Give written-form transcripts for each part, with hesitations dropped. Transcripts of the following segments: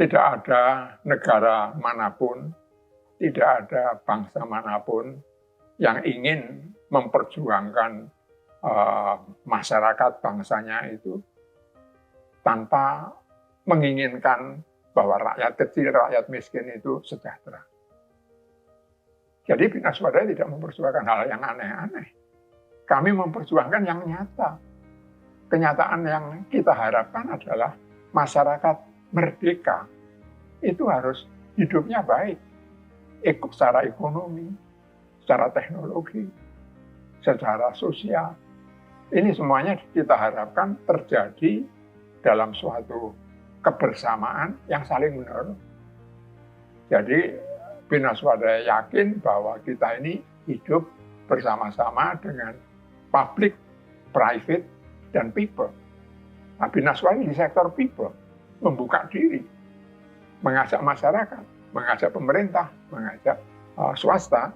Tidak ada negara manapun, tidak ada bangsa manapun yang ingin memperjuangkan masyarakat bangsanya itu tanpa menginginkan bahwa rakyat kecil, rakyat miskin itu sejahtera. Jadi Bina Swadaya tidak memperjuangkan hal yang aneh-aneh. Kami memperjuangkan yang nyata. Kenyataan yang kita harapkan adalah masyarakat merdeka. Itu harus hidupnya baik. Secara ekonomi, secara teknologi, secara sosial. Ini semuanya kita harapkan terjadi dalam suatu kebersamaan yang saling menolong. Jadi Bina Swadaya yakin bahwa kita ini hidup bersama-sama dengan public, private, dan people. Nah, Bina Swadaya di sektor people, membuka diri, mengajak masyarakat, mengajak pemerintah, mengajak swasta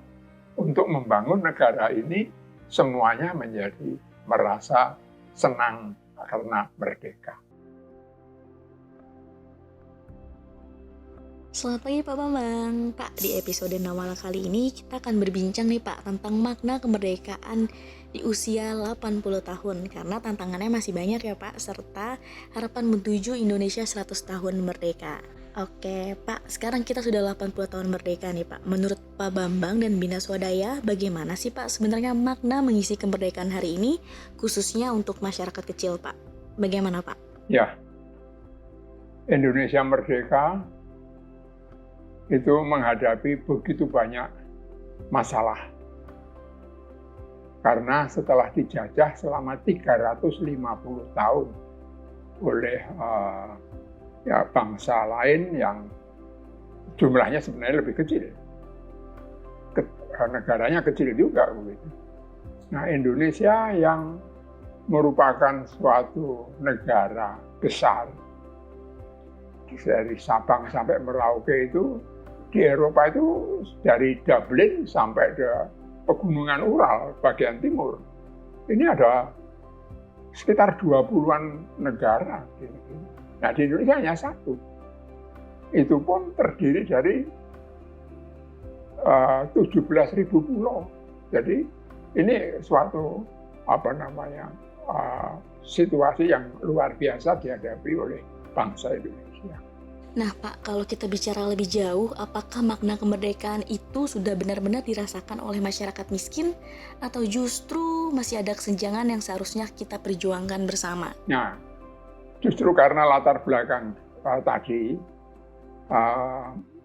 untuk membangun negara ini semuanya menjadi merasa senang karena merdeka. Selamat pagi Pak Bambang. Pak, di episode Nawala kali ini kita akan berbincang nih Pak tentang makna kemerdekaan di usia 80 tahun. Karena tantangannya masih banyak ya Pak, serta harapan menuju Indonesia 100 tahun merdeka. Oke Pak, sekarang kita sudah 80 tahun merdeka nih Pak. Menurut Pak Bambang dan Bina Swadaya, bagaimana sih Pak sebenarnya makna mengisi kemerdekaan hari ini, khususnya untuk masyarakat kecil Pak? Bagaimana Pak? Ya, Indonesia merdeka itu menghadapi begitu banyak masalah. Karena setelah dijajah selama 350 tahun oleh bangsa lain yang jumlahnya sebenarnya lebih kecil. Negaranya kecil juga begitu. Nah, Indonesia yang merupakan suatu negara besar dari Sabang sampai Merauke itu di Eropa itu dari Dublin sampai ke pegunungan Ural bagian timur. Ini ada sekitar 20-an negara. Nah, di Indonesia hanya satu. Itu pun terdiri dari 17.000 pulau. Jadi ini suatu situasi yang luar biasa dihadapi oleh bangsa Indonesia. Nah Pak, kalau kita bicara lebih jauh, apakah makna kemerdekaan itu sudah benar-benar dirasakan oleh masyarakat miskin atau justru masih ada kesenjangan yang seharusnya kita perjuangkan bersama? Nah, justru karena latar belakang tadi,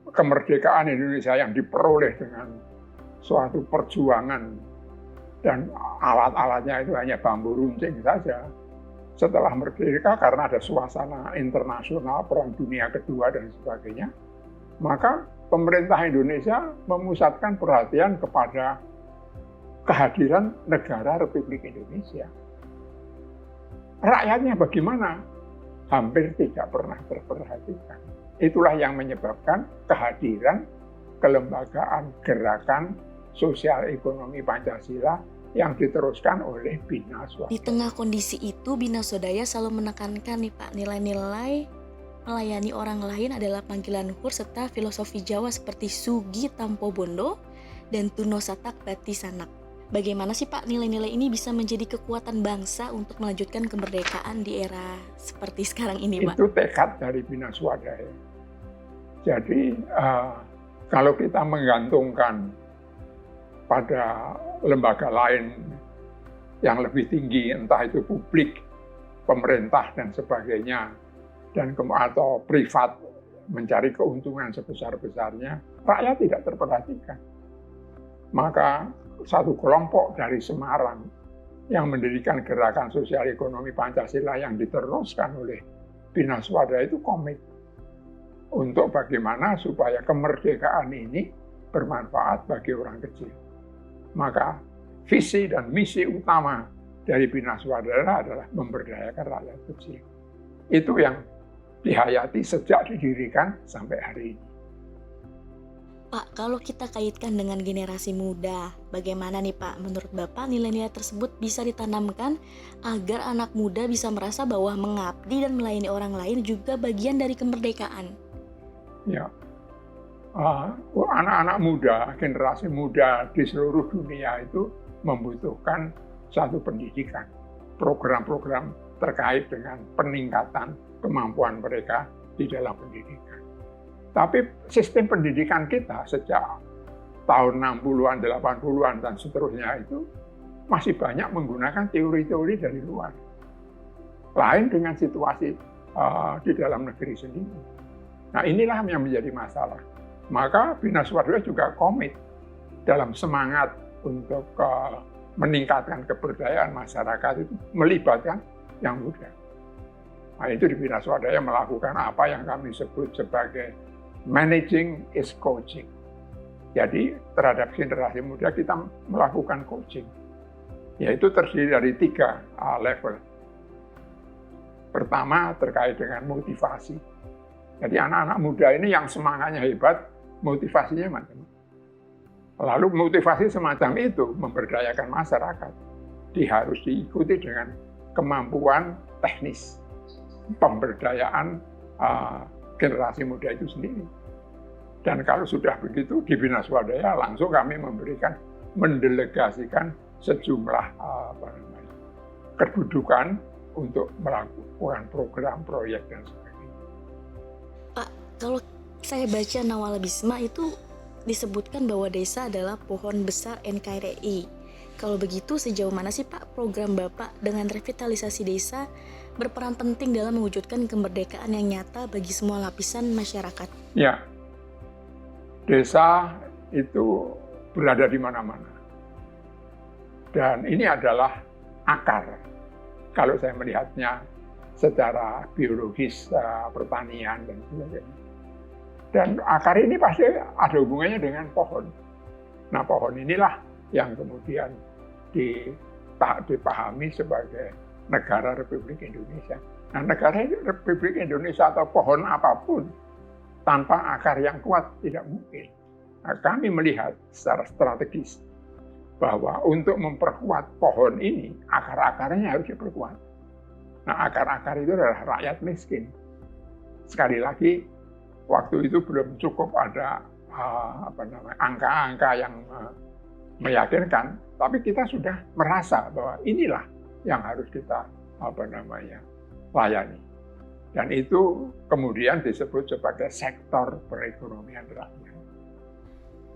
kemerdekaan Indonesia yang diperoleh dengan suatu perjuangan dan alat-alatnya itu hanya bambu runcing saja. Setelah merdeka karena ada suasana internasional, Perang Dunia Kedua dan sebagainya, maka pemerintah Indonesia memusatkan perhatian kepada kehadiran negara Republik Indonesia. Rakyatnya bagaimana? Hampir tidak pernah terperhatikan. Itulah yang menyebabkan kehadiran kelembagaan gerakan sosial ekonomi Pancasila yang diteruskan oleh Bina Swadaya. Di tengah kondisi itu, Bina Swadaya selalu menekankan nih Pak, nilai-nilai melayani orang lain adalah panggilan luhur serta filosofi Jawa seperti Sugi Tampo Bondo dan Tuno Satak Bati Sanak. Bagaimana sih Pak nilai-nilai ini bisa menjadi kekuatan bangsa untuk melanjutkan kemerdekaan di era seperti sekarang ini Pak? Itu tekad dari Bina Swadaya. Jadi kalau kita menggantungkan pada lembaga lain yang lebih tinggi, entah itu publik, pemerintah dan sebagainya, dan atau privat mencari keuntungan sebesar-besarnya, rakyat tidak terperhatikan. Maka satu kelompok dari Semarang yang mendirikan gerakan sosial ekonomi Pancasila yang diteruskan oleh Bina Swadaya itu komit untuk bagaimana supaya kemerdekaan ini bermanfaat bagi orang kecil. Maka visi dan misi utama dari Bina Swadaya adalah memberdayakan rakyat kecil. Itu yang dihayati sejak didirikan sampai hari ini. Pak, kalau kita kaitkan dengan generasi muda, bagaimana nih Pak? Menurut Bapak nilai-nilai tersebut bisa ditanamkan agar anak muda bisa merasa bahwa mengabdi dan melayani orang lain juga bagian dari kemerdekaan? Ya, anak-anak muda, generasi muda di seluruh dunia itu membutuhkan satu pendidikan, program-program terkait dengan peningkatan kemampuan mereka di dalam pendidikan. Tapi sistem pendidikan kita sejak tahun 60-an, 80-an, dan seterusnya itu masih banyak menggunakan teori-teori dari luar. Lain dengan situasi di dalam negeri sendiri. Nah, inilah yang menjadi masalah. Maka Bina Swadaya juga komit dalam semangat untuk meningkatkan keberdayaan masyarakat itu melibatkan yang muda. Nah, itu di Bina Swadaya melakukan apa yang kami sebut sebagai managing is coaching. Jadi terhadap generasi muda kita melakukan coaching, yaitu terdiri dari 3 level. Pertama terkait dengan motivasi. Jadi anak-anak muda ini yang semangatnya hebat, motivasinya macam. Lalu motivasi semacam itu memberdayakan masyarakat. Harus diikuti dengan kemampuan teknis, pemberdayaan generasi muda itu sendiri. Dan kalau sudah begitu di Bina Swadaya langsung kami mendelegasikan sejumlah kedudukan untuk melakukan program, proyek, dan sebagainya. Pak, kalau saya baca Nawala Bisma itu disebutkan bahwa desa adalah pohon besar NKRI. Kalau begitu sejauh mana sih Pak program Bapak dengan revitalisasi desa berperan penting dalam mewujudkan kemerdekaan yang nyata bagi semua lapisan masyarakat? Ya, desa itu berada di mana-mana. Dan ini adalah akar. Kalau saya melihatnya secara biologis, pertanian, dan sebagainya. Dan akar ini pasti ada hubungannya dengan pohon. Nah, pohon inilah yang kemudian dipahami sebagai negara Republik Indonesia. Nah, negara Republik Indonesia atau pohon apapun tanpa akar yang kuat tidak mungkin. Nah, kami melihat secara strategis bahwa untuk memperkuat pohon ini, akar-akarnya harus diperkuat. Nah, akar-akar itu adalah rakyat miskin. Sekali lagi, waktu itu belum cukup ada angka-angka yang meyakinkan, tapi kita sudah merasa bahwa inilah yang harus kita layani. Dan itu kemudian disebut sebagai sektor perekonomian rakyat.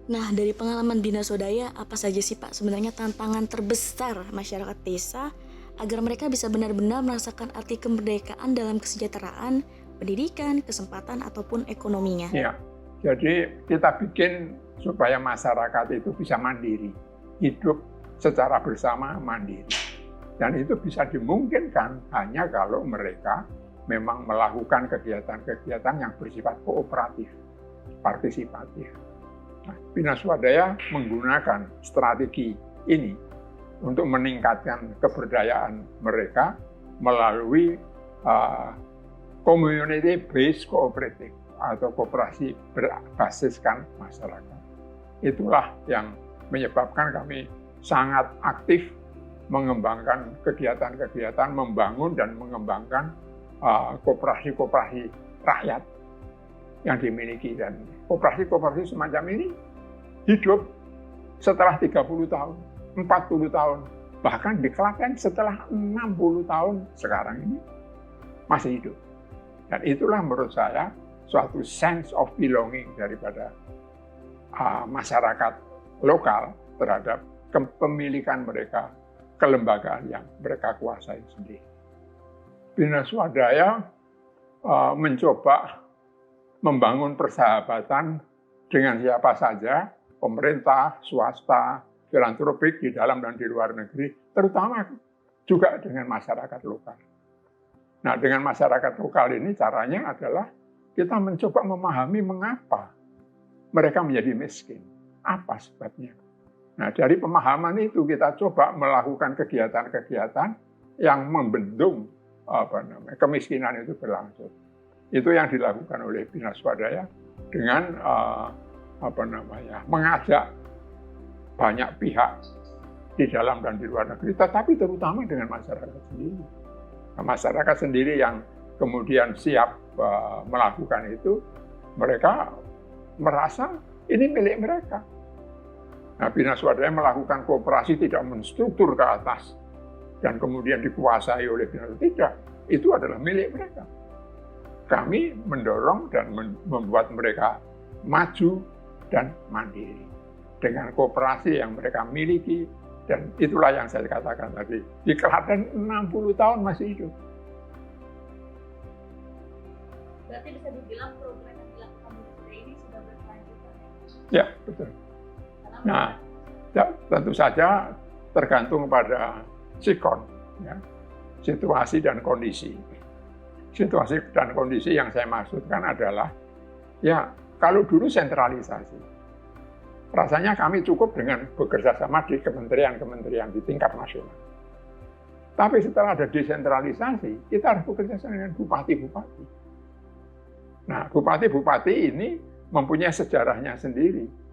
Nah, dari pengalaman Bina Swadaya, apa saja sih Pak sebenarnya tantangan terbesar masyarakat desa agar mereka bisa benar-benar merasakan arti kemerdekaan dalam kesejahteraan, pendidikan, kesempatan, ataupun ekonominya? Ya, jadi kita bikin supaya masyarakat itu bisa mandiri, hidup secara bersama mandiri. Dan itu bisa dimungkinkan hanya kalau mereka memang melakukan kegiatan-kegiatan yang bersifat kooperatif, partisipatif. Nah, Bina Swadaya menggunakan strategi ini untuk meningkatkan keberdayaan mereka melalui community-based cooperative atau koperasi berbasiskan masyarakat. Itulah yang menyebabkan kami sangat aktif mengembangkan kegiatan-kegiatan, membangun dan mengembangkan koperasi-koperasi rakyat yang dimiliki. Dan koperasi-koperasi semacam ini hidup setelah 30 tahun, 40 tahun, bahkan di Klaten setelah 60 tahun sekarang ini masih hidup. Dan itulah menurut saya suatu sense of belonging daripada masyarakat lokal terhadap kepemilikan mereka, kelembagaan yang mereka kuasai sendiri. Bina Swadaya mencoba membangun persahabatan dengan siapa saja, pemerintah, swasta, filantropik di dalam dan di luar negeri, terutama juga dengan masyarakat lokal. Nah, dengan masyarakat lokal ini caranya adalah kita mencoba memahami mengapa mereka menjadi miskin, apa sebabnya. Nah, dari pemahaman itu kita coba melakukan kegiatan-kegiatan yang membendung kemiskinan itu berlangsung. Itu yang dilakukan oleh Bina Swadaya dengan mengajak banyak pihak di dalam dan di luar negeri, tetapi terutama dengan masyarakat sendiri. Nah, masyarakat sendiri yang kemudian siap melakukan itu mereka merasa ini milik mereka. Nah, Bina Swadaya melakukan kooperasi tidak menstruktur ke atas dan kemudian dikuasai oleh Bina Swadaya. Tidak, itu adalah milik mereka. Kami mendorong dan membuat mereka maju dan mandiri dengan kooperasi yang mereka miliki, dan itulah yang saya katakan tadi. Di Klaten 60 tahun masih hidup. Berarti bisa dibilang program yang dilakukan Bina Swadaya ini sudah berkelanjutan. Ya, betul. Nah, ya, tentu saja tergantung pada sikon, ya, situasi dan kondisi. Situasi dan kondisi yang saya maksudkan adalah, ya kalau dulu sentralisasi, rasanya kami cukup dengan bekerja sama di kementerian-kementerian di tingkat nasional. Tapi setelah ada desentralisasi, kita harus bekerja sama dengan bupati-bupati. Nah, bupati-bupati ini mempunyai sejarahnya sendiri.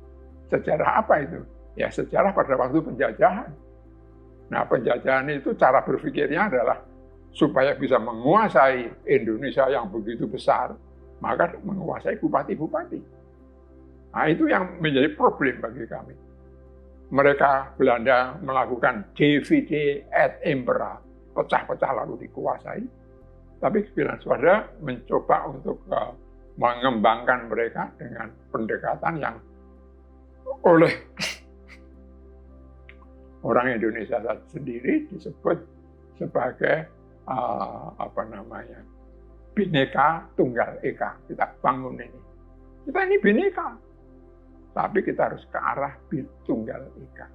Sejarah apa itu? Ya, sejarah pada waktu penjajahan. Nah, penjajahan itu cara berpikirnya adalah supaya bisa menguasai Indonesia yang begitu besar, maka menguasai bupati-bupati. Nah, itu yang menjadi problem bagi kami. Mereka Belanda melakukan divide et impera, pecah-pecah lalu dikuasai. Tapi Bina Swadaya mencoba untuk mengembangkan mereka dengan pendekatan yang oleh orang Indonesia sendiri disebut sebagai Bhinneka Tunggal Ika. Kita bangun ini. Kita ini bineka, tapi kita harus ke arah Tunggal Ika.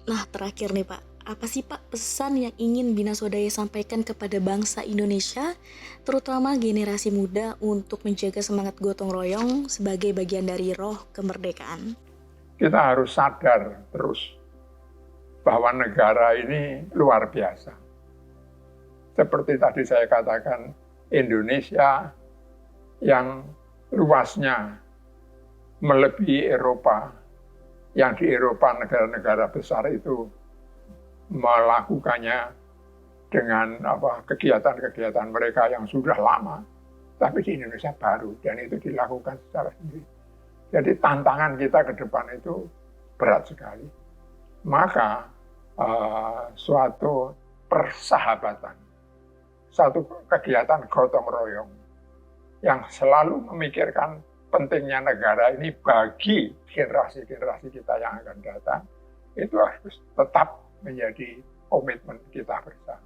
Nah, terakhir nih Pak, apa sih Pak pesan yang ingin Bina Swadaya sampaikan kepada bangsa Indonesia, terutama generasi muda, untuk menjaga semangat gotong royong sebagai bagian dari roh kemerdekaan? Kita harus sadar terus bahwa negara ini luar biasa. Seperti tadi saya katakan, Indonesia yang luasnya melebihi Eropa, yang di Eropa negara-negara besar itu melakukannya dengan kegiatan-kegiatan mereka yang sudah lama, tapi di Indonesia baru, dan itu dilakukan secara sendiri. Jadi tantangan kita ke depan itu berat sekali. Maka suatu persahabatan, satu kegiatan gotong royong yang selalu memikirkan pentingnya negara ini bagi generasi-generasi kita yang akan datang, itu harus tetap menjadi komitmen kita bersama.